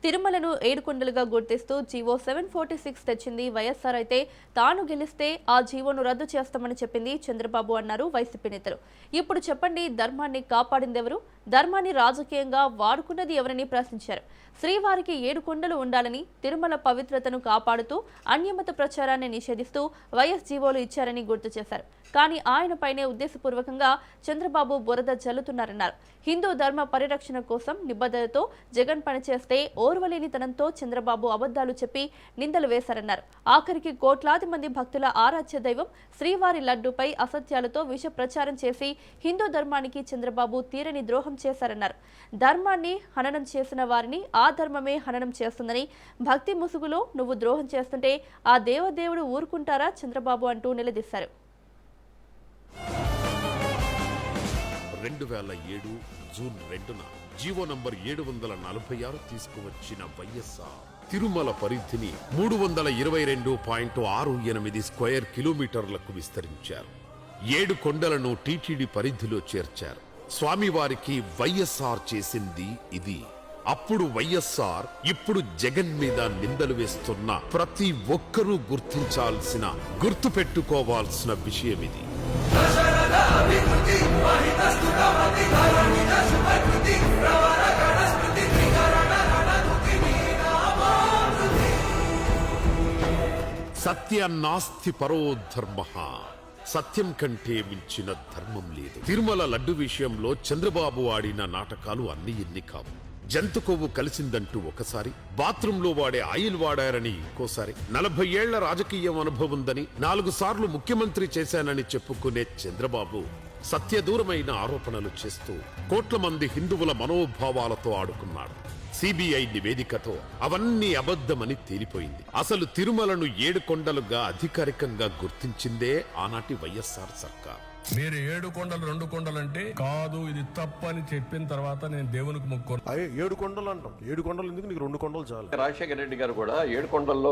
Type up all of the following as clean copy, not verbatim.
తిరుమలను 7 కొండలుగా గుర్తిస్తూ జీవో 746 తెచ్చింది వైఎస్ఆర్ అయితే తాను గెలిస్తే ఆ జీవోను రద్దు చేస్తామని చెప్పింది చంద్రబాబు అన్నారు వైసీపీ నేతలు. ఇప్పుడు చెప్పండి, ధర్మాన్ని కాపాడిందెవరు? ధర్మాన్ని రాజకీయంగా వాడుకున్నది ఎవరని ప్రశ్నించారు. శ్రీవారికి 7 కొండలు ఉండాలని, తిరుమల పవిత్రతను కాపాడుతూ అన్యమత ప్రచారాన్ని నిషేధిస్తూ వైఎస్ జీవోలు ఇచ్చారని గుర్తు చేశారు. కానీ ఆయనపైనే ఉద్దేశపూర్వకంగా చంద్రబాబు బురద జల్లుతున్నారన్నారు. హిందూ ధర్మ పరిరక్షణ కోసం నిబద్ధతతో జగన్ పనిచేస్తే ఓర్వలేనితనంతో చంద్రబాబు అబద్ధాలు చెప్పి నిందలు వేశారన్నారు. ఆఖరికి కోట్లాది మంది భక్తుల ఆరాధ్య దైవం శ్రీవారి లడ్డూపై అసత్యాలతో విష ప్రచారం చేసి హిందూ ధర్మానికి చంద్రబాబు తీరని ద్రోహం చేశారన్నారు. ధర్మాన్ని హననం చేసిన వారిని ఆ ధర్మమే హననం చేస్తుందని, భక్తి ముసుగులో నువ్వు ద్రోహం చేస్తుంటే ఆ దేవదేవుడు ఊరుకుంటారా చంద్రబాబు అంటూ నిలదీశారు. 2007 జూన్ 2న జీవో నంబర్ 746 తీసుకువచ్చిన వైఎస్ఆర్ తిరుమల పరిధిని 322.68 స్క్వేర్ కిలోమీటర్లకు విస్తరించారు. 7 కొండలను టీటీడీ పరిధిలో చేర్చారు. స్వామివారికి వైఎస్ఆర్ చేసింది ఇది. అప్పుడు వైఎస్ఆర్, ఇప్పుడు జగన్ మీద నిందలు వేస్తున్న ప్రతి ఒక్కరూ గుర్తించాల్సిన, గుర్తుపెట్టుకోవాల్సిన విషయం ఇది. సత్య నాస్తి పరో ధర్మ. సత్యం కంటే మించిన ధర్మం లేదు. తిరుమల లడ్డు విషయంలో చంద్రబాబు ఆడిన నాటకాలు అన్ని ఎన్ని కావు. జంతు కొవ్వు కలిసిందంటూ ఒకసారి, బాత్రూంలో వాడే ఆయిల్ వాడారని ఇంకోసారి, 40 ఏళ్ల రాజకీయ అనుభవం ఉందని 4 సార్లు ముఖ్యమంత్రి చేశానని చెప్పుకునే చంద్రబాబు సత్యదూరమైన ఆరోపణలు చేస్తూ కోట్ల మంది హిందువుల మనోభావాలతో ఆడుకున్నాడు. సిబిఐ నివేదికతో అవన్నీ అబద్ధమని తేలిపోయింది. అసలు తిరుమలను 7 కొండలుగా అధికారికంగా గుర్తించిందే ఆనాటి వైఎస్ఆర్ సర్కార్. మీరు 7 కొండలు 2 కొండలు అంటే కాదు, ఇది తప్పని చెప్పిన తర్వాత నేను దేవునికి మొక్కోను. 7 కొండలు అంటాం. 7 కొండలు ఎందుకు, నీకు 2 కొండలు చాలు. రాజశేఖర రెడ్డి గారు కూడా 7 కొండల్లో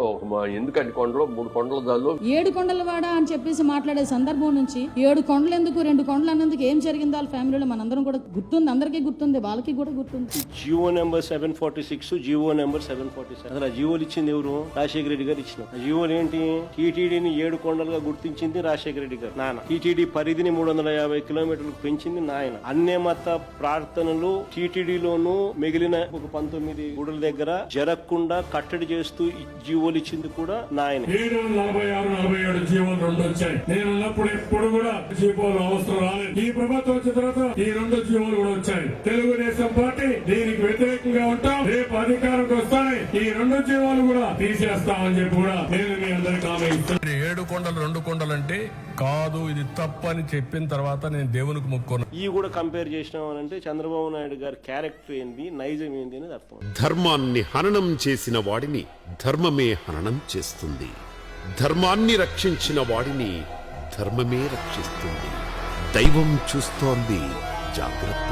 ఎందుకు 2 కొండలు 3 కొండలు చాలు. 7 కొండల వాడ అని చెప్పేసి మాట్లాడే సందర్భం నుంచి 7 కొండలు ఎందుకు 2 కొండలు అన్నందుకు ఏం జరిగిందో వాళ్ళ ఫ్యామిలీలో మనందరం కూడా గుర్తుంది, అందరికీ గుర్తుంది, వాళ్ళకి కూడా గుర్తుంది. GO number 746, GO number 747. అసలు ఆ జీవోలు ఇచ్చింది ఎవరు? రాజశేఖర రెడ్డి గారు ఇచ్చిన. ఆ జీవోలు ఏంటి? టీటీడీని 7 కొండలుగా గుర్తించింది రాజశేఖర రెడ్డి గారు నాన్న. టీటీడీ పరిధిని 350 కిలోమీటర్లకు పెంచింది నాయన. అన్యమత ప్రార్థనలు టీటీడీలోను మిగిలిన ఒక 19 గుడుల దగ్గర జరగకుండా కట్టడి చేస్తూ జీవోలు ఇచ్చింది కూడా నాయన. 46-47 జీవోలు 2 వచ్చాయి. నేను ఉన్నప్పుడు ఎప్పుడు కూడా జీవోలు అవసరం రాలేదు. ఈ ప్రభుత్వం వచ్చిన తర్వాత ఈ 2 జీవోలు కూడా వచ్చాయి. తెలుగుదేశం పార్టీ దీనికి వ్యతిరేకంగా ఉంటాం. రేపు అధికారంకి వస్తానే ఈ 2 జీవోలు కూడా తీసేస్తామని చెప్పి కూడా నేను మీ అందరికీ హామీ ఇస్తాను. 7 కొండలు 2 కొండలు అంటే కాదు, ఇది తప్పని చెప్పిన తర్వాత నేను దేవునికి మొక్కోను. ఈ కూడా కంపేర్ చేసినామనంటే చంద్రబాబు నాయుడు గారి క్యారెక్టర్ ఏంది, నైజం ఏంది అనేది అర్థం. ధర్మాన్ని హననం చేసిన వాడిని ధర్మమే హననం చేస్తుంది. ధర్మాన్ని రక్షించిన వాడిని ధర్మమే రక్షిస్తుంది. దైవం చూస్తోంది, జాగ్రత్త.